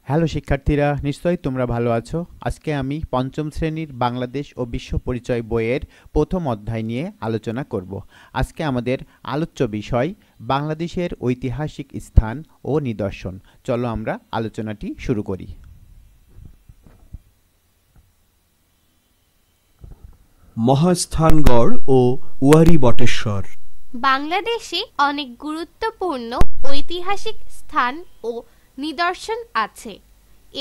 Hello শিক্ষার্থীরা, নিশ্চয়ই তোমরা ভালো আছো। আজকে আমি পঞ্চম শ্রেণীর বাংলাদেশ ও বিশ্ব পরিচয় বইয়ের প্রথম অধ্যায় নিয়ে আলোচনা করব। আজকে আমাদের আলোচ্য বিষয় বাংলাদেশের ঐতিহাসিক স্থান ও নিদর্শন। চলো আমরা আলোচনাটি শুরু করি। মহাস্থানগড় ও ওয়ারী বটেশ্বর। বাংলাদেশে অনেক গুরুত্বপূর্ণ ঐতিহাসিক স্থান ও নিদর্শন আছে।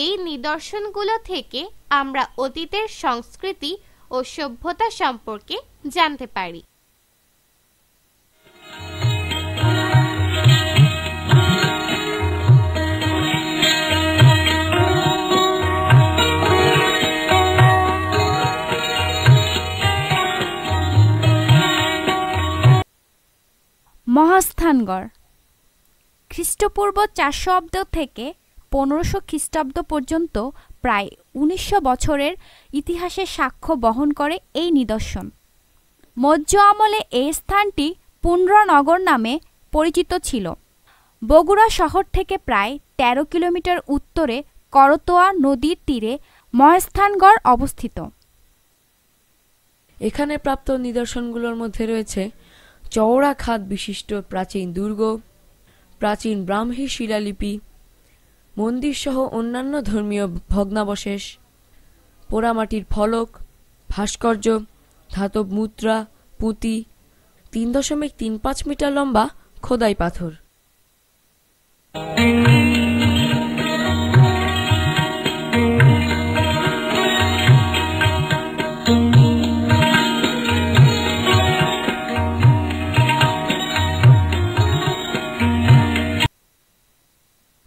এই নিদর্শনগুলো থেকে আমরা অতীতের সংস্কৃতি ও সভ্যতা সম্পর্কে জানতে পারি। মহাস্থানগড় খ্রিস্টপূর্ব 400 অব্দ থেকে 1500 খ্রিস্টাব্দ পর্যন্ত প্রায় 1900 বছরের ইতিহাসের সাক্ষ্য বহন করে এই নিদর্শন। মৌর্য আমলে এই স্থানটি পুণ্ড্রনগর নামে পরিচিত ছিল। বগুড়া শহর থেকে প্রায় 13 কিলোমিটার উত্তরে করতোয়া নদীর তীরে মহাস্থানগড় অবস্থিত। এখানে প্রাপ্ত নিদর্শনগুলোর মধ্যে রয়েছে চওড়া খাদ বিশিষ্ট প্রাচীন দুর্গ, প্রাচীন ব্রাহ্মী শিলালিপি, মন্দিরসহ অন্যান্য ধর্মীয় ভগ্নাবশেষ, পোড়ামাটির ফলক, ভাস্কর্য, ধাতব মুদ্রা, পুঁতি, 3.35 মিটার লম্বা খোদাই পাথর।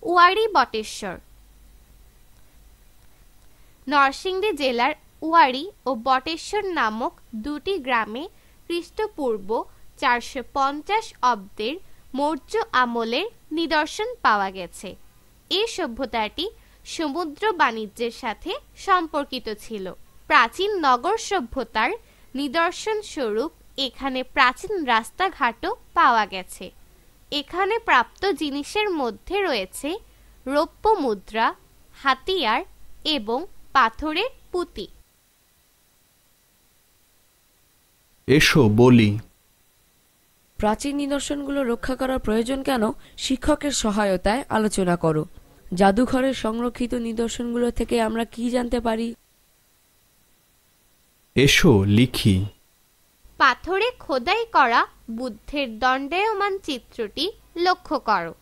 ওয়ারী বটেশ্বর নরসিংদী জেলার ওয়ারী ও বটেশ্বর নামক দুটি গ্রামে খ্রিস্টপূর্ব 450 অব্দের মৌর্য আমলের নিদর্শন পাওয়া গেছে। এই সভ্যতাটি সমুদ্র বাণিজ্যের সাথে সম্পর্কিত ছিল। প্রাচীন নগর সভ্যতার নিদর্শন স্বরূপ এখানে প্রাচীন রাস্তাঘাটও পাওয়া গেছে। এখানে প্রাপ্ত জিনিসের মধ্যে রয়েছে রৌপ্য মুদ্রা, হাতিয়ার এবং পাথরের পুঁতি। এসো বলি। প্রাচীন নিদর্শনগুলো রক্ষা করার প্রয়োজন কেন, শিক্ষকের সহায়তায় আলোচনা করো। জাদুঘরের সংরক্ষিত নিদর্শনগুলো থেকে আমরা কি জানতে পারি? এসো লিখি। পাথরে খোদাই করা বুদ্ধের দণ্ডায়মান চিত্রটি লক্ষ্য করো।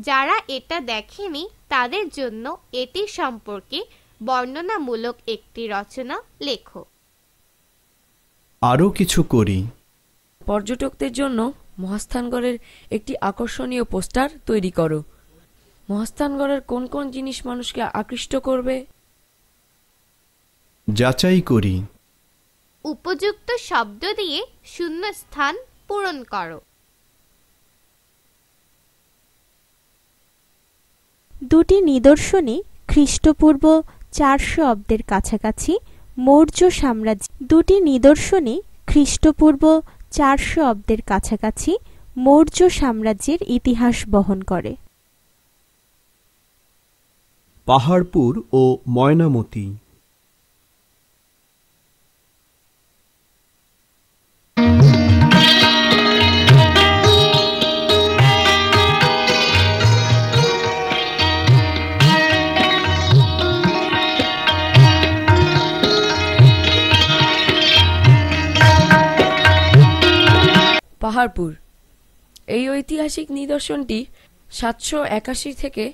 যারা এটা দেখেনি তাদের জন্য এটি সম্পর্কে বর্ণনামূলক একটি রচনা লেখো। আরও কিছু করি। পর্যটকদের জন্য মহাস্থানগড়ের একটি আকর্ষণীয় পোস্টার তৈরি করো। মহাস্থানগড়ের কোন কোন জিনিস মানুষকে আকৃষ্ট করবে? যাচাই করি। উপযুক্ত শব্দ দিয়ে শূন্যস্থান পূরণ করো। দুটি নিদর্শনই খ্রিস্টপূর্ব 400 অব্দের কাছাকাছি মৌর্য সাম্রাজ্য। দুটি নিদর্শনই খ্রিস্টপূর্ব 400 অব্দের কাছাকাছি মৌর্য সাম্রাজ্যের ইতিহাস বহন করে। পাহাড়পুর ও ময়নামতি। পাহাড়পুর এই ঐতিহাসিক নিদর্শনটি 781 থেকে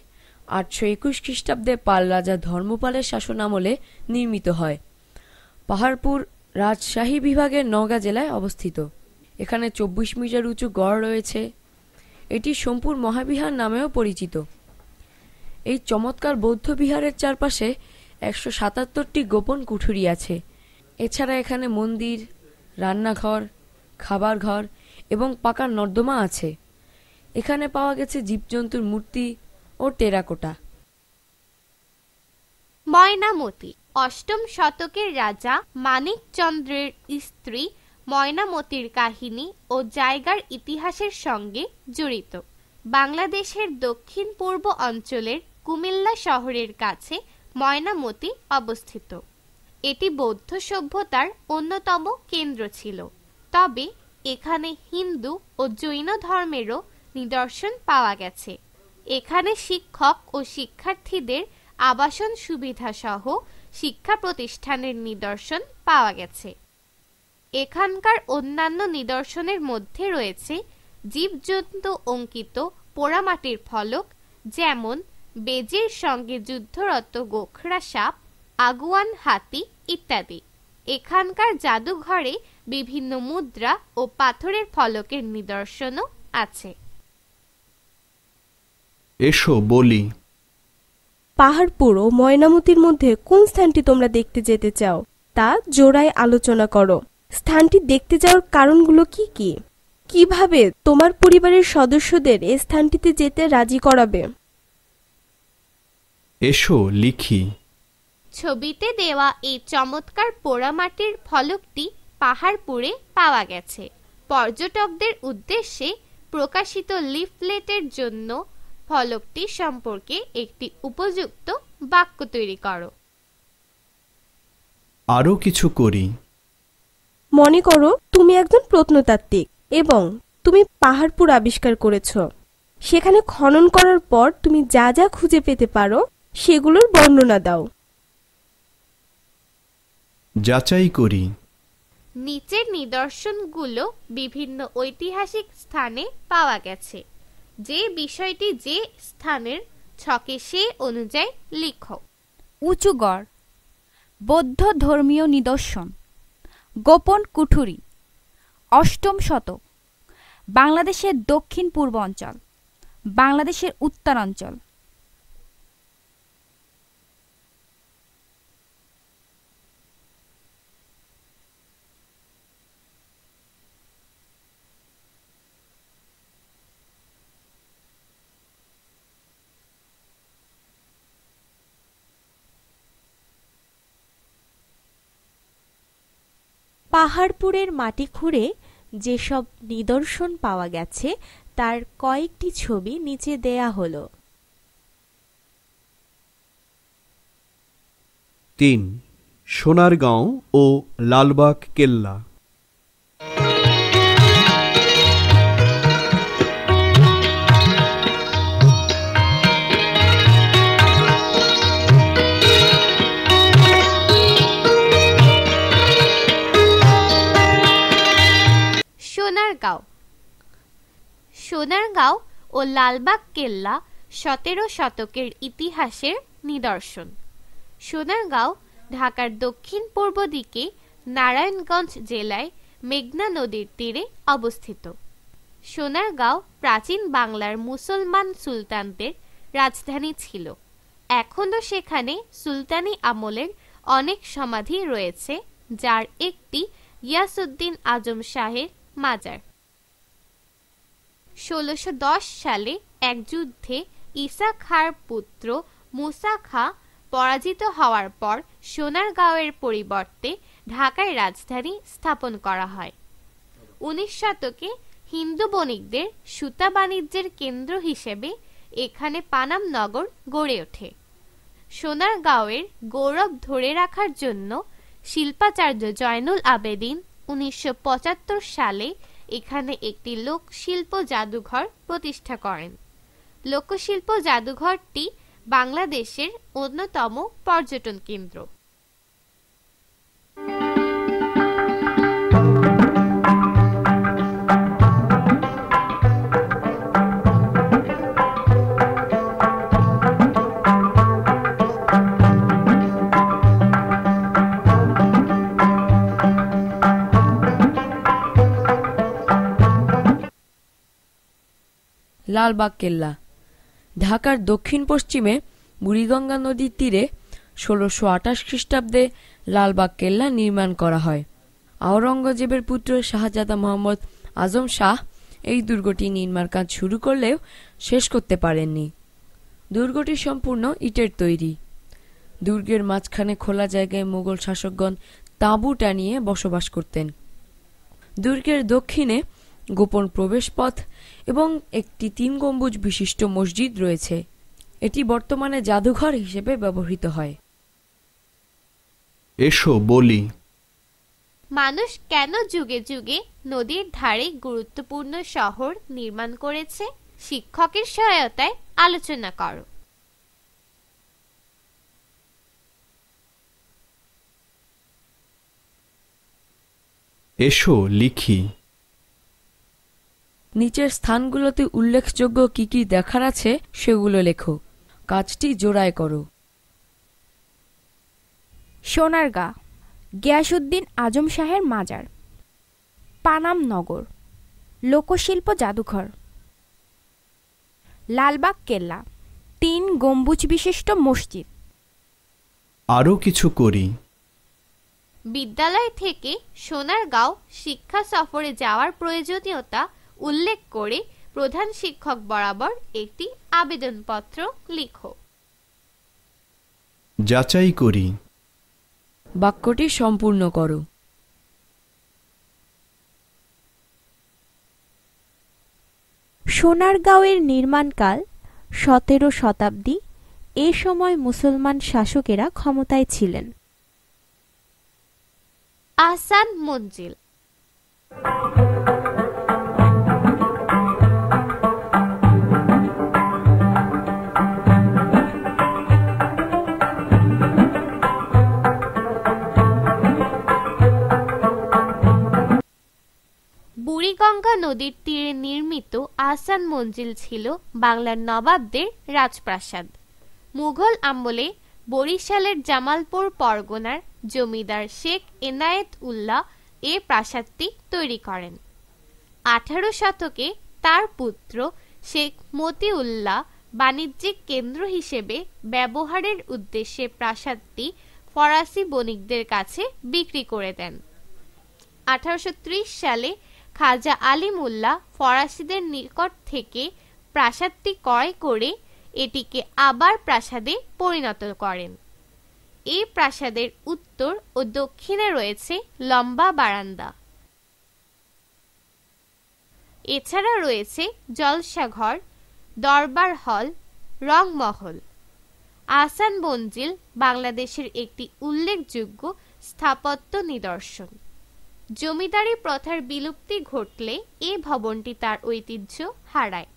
821 খ্রিস্টাব্দে পাল রাজা ধর্মপালের শাসনামলে নির্মিত হয়। পাহাড়পুর রাজশাহী বিভাগের নওগাঁ জেলায় অবস্থিত। এখানে 24 মিটার উঁচু গড় রয়েছে। এটি সোমপুর মহাবিহার নামেও পরিচিত। এই চমৎকার বৌদ্ধ বিহারের চারপাশে 177টি গোপন কুঠুরি আছে। এছাড়া এখানে মন্দির, রান্নাঘর, খাবার ঘর এবং পাকা নর্দমা আছে। এখানে পাওয়া গেছে জীবজন্তুর মূর্তি ও টেরাকোটা। ময়নামতি অষ্টম শতকের রাজা মানিকচন্দ্রের স্ত্রী ময়নামতির কাহিনী ও জায়গার ইতিহাসের সঙ্গে জড়িত। বাংলাদেশের দক্ষিণ পূর্ব অঞ্চলের কুমিল্লা শহরের কাছে ময়নামতি অবস্থিত। এটি বৌদ্ধ সভ্যতার অন্যতম কেন্দ্র ছিল, তবে এখানে হিন্দু ও জৈন ধর্মেরও নিদর্শন পাওয়া গেছে। এখানে শিক্ষক ও শিক্ষার্থীদের আবাসন সুবিধা সহ শিক্ষা প্রতিষ্ঠানের নিদর্শন পাওয়া গেছে। এখানকার অন্যান্য নিদর্শনের মধ্যে রয়েছে জীবজন্তু অঙ্কিত পোড়ামাটির ফলক, যেমন বেজির সঙ্গে যুদ্ধরত গোখরা সাপ, আগুয়ান হাতি ইত্যাদি। এখানকার জাদুঘরে বিভিন্ন মুদ্রা ও পাথরের ফলকের নিদর্শনও আছে। এসো বলি। পাহাড়পুর ও ময়নামতির মধ্যে কোন স্থানটি তোমরা দেখতে যেতে চাও তা জোড়ায় আলোচনা করো। স্থানটি দেখতে যাওয়ার কারণগুলো কি কি? কিভাবে তোমার পরিবারের সদস্যদের এই স্থানটিতে যেতে রাজি করাবে? এসো লিখি। ছবিতে দেওয়া এই চমৎকার পোড়ামাটির ফলকটি পাহাড়পুরে পাওয়া গেছে। পর্যটকদের উদ্দেশ্যে প্রকাশিত লিফলেটের জন্য ফলকটি সম্পর্কে একটি উপযুক্ত বাক্য তৈরি করো। আরও কিছু করি। মনে করো তুমি একজন প্রত্নতাত্ত্বিক এবং তুমি পাহাড়পুর আবিষ্কার করেছ। সেখানে খনন করার পর তুমি যা যা খুঁজে পেতে পারো সেগুলোর বর্ণনা দাও। যাচাই করি। নিচের নিদর্শনগুলো বিভিন্ন ঐতিহাসিক স্থানে পাওয়া গেছে। যে বিষয়টি যে স্থানের ছকে সে অনুযায়ী লিখো। উঁচু গড়, বৌদ্ধ ধর্মীয় নিদর্শন, গোপন কুঠুরি, ৮ম শতক, বাংলাদেশের দক্ষিণ পূর্ব অঞ্চল, বাংলাদেশের উত্তরাঞ্চল। পাহাড়পুরের মাটি খুঁড়ে যেসব নিদর্শন পাওয়া গেছে তার কয়েকটি ছবি নিচে দেয়া হলো। ৩. সোনারগাঁও ও লালবাগ কেল্লা। সোনারগাঁও। সোনারগাঁও ও লালবাগ কেল্লা ১৭ শতকের ইতিহাসের নিদর্শন। সোনারগাঁও ঢাকার দক্ষিণ পূর্ব দিকে নারায়ণগঞ্জ জেলায় মেঘনা নদীর তীরে অবস্থিত। সোনারগাঁও প্রাচীন বাংলার মুসলমান সুলতানদের রাজধানী ছিল। এখনও সেখানে সুলতানি আমলের অনেক সমাধি রয়েছে, যার একটি গিয়াসউদ্দিন আজম শাহের মাজার। ১৬১০ সালে এক যুদ্ধে ঈসা খাঁর পুত্র মুসা খাঁ পরাজিত হওয়ার পর সোনারগাঁওয়ের পরিবর্তে ঢাকায় রাজধানী স্থাপন করা হয়। ১৯ শতকে হিন্দু বণিকদের সুতা বাণিজ্যের কেন্দ্র হিসেবে এখানে পানাম নগর গড়ে ওঠে। সোনারগাঁওয়ের গৌরব ধরে রাখার জন্য শিল্পাচার্য জয়নুল আবেদিন ১৯৭৫ সালে এখানে একটি লোকশিল্প জাদুঘর প্রতিষ্ঠা করেন। লোকশিল্প জাদুঘরটি বাংলাদেশের অন্যতম পর্যটন কেন্দ্র। লালবাগ কেল্লা ঢাকার দক্ষিণ পশ্চিমে বুড়িগঙ্গা নদীর তীরে ১৬২৮ খ্রিস্টাব্দে লালবাগ কেল্লা নির্মাণ করা হয়। আওরঙ্গজেবের পুত্র শাহজাদা মোহাম্মদ আজম শাহ এই দুর্গটি নির্মাণ কাজ শুরু করলেও শেষ করতে পারেননি। দুর্গটি সম্পূর্ণ ইটের তৈরি। দুর্গের মাঝখানে খোলা জায়গায় মুঘল শাসকগণ তাঁবু টানিয়ে বসবাস করতেন। দুর্গের দক্ষিণে গোপন প্রবেশপথ এবং একটি ৩ গম্বুজ বিশিষ্ট মসজিদ রয়েছে। এটি বর্তমানে জাদুঘর হিসেবে ব্যবহৃত হয়। এসো বলি। মানুষ কেন যুগে যুগে নদীর ধারে গুরুত্বপূর্ণ শহর নির্মাণ করেছে? শিক্ষকের সহায়তায় আলোচনা করো। এসো লিখি। নিচের স্থানগুলোতে উল্লেখযোগ্য কি কি দেখার আছে সেগুলো লেখো। কাজটি জোড়ায় করো। সোনারগাঁ, গিয়াসউদ্দিন আজম শাহের মাজার। পানাম নগর, লোকশিল্প জাদুঘর। লালবাগ কেল্লা, 3 গম্বুজ বিশিষ্ট মসজিদ। আরও কিছু করি। বিদ্যালয় থেকে সোনারগাঁও শিক্ষা সফরে যাওয়ার প্রয়োজনীয়তা উল্লেখ করে প্রধান শিক্ষক বরাবর একটি আবেদনপত্র লিখো। যাচাই করি। বাক্যটি সম্পূর্ণ করো। সোনারগাঁওয়ের নির্মাণকাল 17 শতাব্দী। এ সময় মুসলমান শাসকেরা ক্ষমতায় ছিলেন। আহসান মঞ্জিল। বুড়িগঙ্গা নদীর তীরে নির্মিত আহসান মঞ্জিল ছিল বাংলার নবাবদের রাজপ্রাসাদ। মুঘল আমলে বরিশালের জামালপুর পরগনার জমিদার শেখ এনায়েত উল্লাহ এ প্রাসাদটি তৈরি করেন। 18 শতকে তার পুত্র শেখ মতিউল্লাহ বাণিজ্যিক কেন্দ্র হিসেবে ব্যবহারের উদ্দেশ্যে প্রাসাদটি ফরাসি বণিকদের কাছে বিক্রি করে দেন। 1830 সালে খাজা আলিম উল্লাহ ফরাসিদের নিকট থেকে প্রাসাদটি ক্রয় করে এটিকে আবার প্রাসাদে পরিণত করেন। এই প্রাসাদের উত্তর ও দক্ষিণে রয়েছে লম্বা বারান্দা। এছাড়া রয়েছে জলসাঘর, দরবার হল, রংমহল। আহসান মঞ্জিল বাংলাদেশের একটি উল্লেখযোগ্য স্থাপত্য নিদর্শন। জমিদারি প্রথার বিলুপ্তি ঘটলে এই ভবনটি তার ঐতিহ্য হারায়।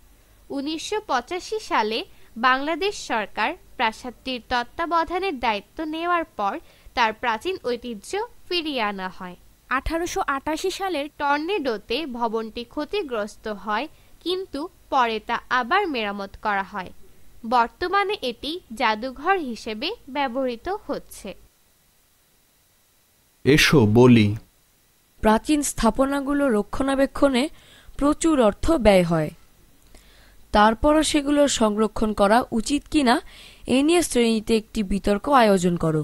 1985 সালে বাংলাদেশ সরকার প্রাসাদটির তত্ত্বাবধানের দায়িত্ব নেওয়ার পর তার প্রাচীন ঐতিহ্য ফিরিয়ে আনা হয়। 1888 সালের টর্নেডোতে ভবনটি ক্ষতিগ্রস্ত হয়, কিন্তু পরে তা আবার মেরামত করা হয়। বর্তমানে এটি জাদুঘর হিসেবে ব্যবহৃত হচ্ছে। এসো বলি। প্রাচীন স্থাপনাগুলো রক্ষণাবেক্ষণে প্রচুর অর্থ ব্যয় হয়। তারপরও সেগুলোর সংরক্ষণ করা উচিত কিনা এ নিয়ে শ্রেণীতে একটি বিতর্ক আয়োজন করো।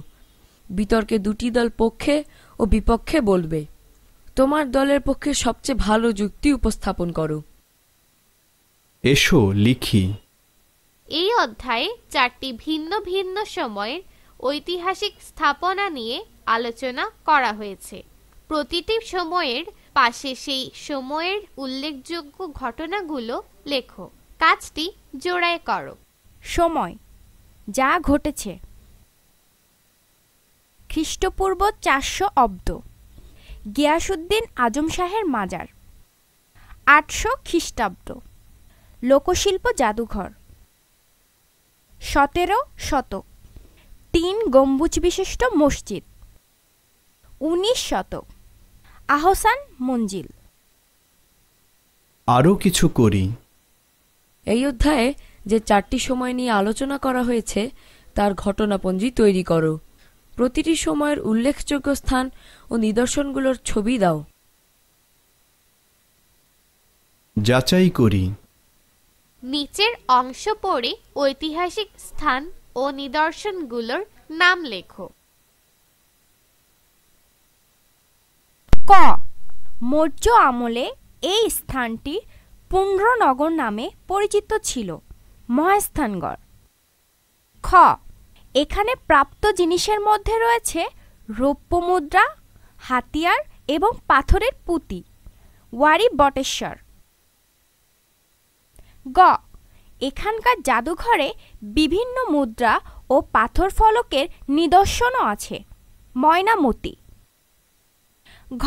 বিতর্কে 2টি দল পক্ষে ও বিপক্ষে বলবে। তোমার দলের পক্ষে সবচেয়ে ভালো যুক্তি উপস্থাপন করো। এসো লিখি। এই অধ্যায়ে 4টি ভিন্ন ভিন্ন সময়ের ঐতিহাসিক স্থাপনা নিয়ে আলোচনা করা হয়েছে। প্রতিটি সময়ের পাশে সেই সময়ের উল্লেখযোগ্য ঘটনাগুলো লেখো। কাজটি জোড়ায় করো। সময় যা ঘটেছে: খ্রিস্টপূর্ব 400 অব্দ, গিয়াসউদ্দিন আজম শাহের মাজার। 800 খ্রিস্টাব্দ, লোকশিল্প জাদুঘর। 17 শতক, 3 গম্বুজ বিশিষ্ট মসজিদ। 19 শতক, আহসান মঞ্জিল। আরও কিছু করি। এই অধ্যায়ে যে 4টি সময় নিয়ে আলোচনা করা হয়েছে তার ঘটনাপঞ্জি তৈরি করো। প্রতিটি সময়ের উল্লেখযোগ্য স্থান ও নিদর্শনগুলোর ছবি দাও। যাচাই করি। নিচের অংশ পড়ে ঐতিহাসিক স্থান ও নিদর্শনগুলোর নাম লেখো। ক. মৌর্য আমলে এই স্থানটি পুণ্ড্রনগর নামে পরিচিত ছিল। মহাস্থানগড়। খ. এখানে প্রাপ্ত জিনিসের মধ্যে রয়েছে রৌপ্য মুদ্রা, হাতিয়ার এবং পাথরের পুঁতি। ওয়ারী বটেশ্বর। গ. এখানকার জাদুঘরে বিভিন্ন মুদ্রা ও পাথর ফলকের নিদর্শনও আছে। ময়নামতি। ঘ,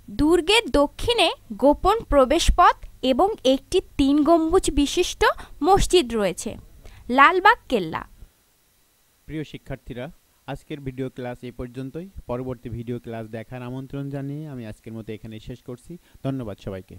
দুর্গের দক্ষিণে গোপন প্রবেশপথ এবং একটি 3 গম্বুজ বিশিষ্ট মসজিদ রয়েছে। লালবাগ কেল্লা। প্রিয় শিক্ষার্থীরা, আজকের ভিডিও ক্লাস এই পর্যন্তই। পরবর্তী ভিডিও ক্লাস দেখার আমন্ত্রণ জানিয়ে আমি আজকের মতো এখানে শেষ করছি। ধন্যবাদ সবাইকে।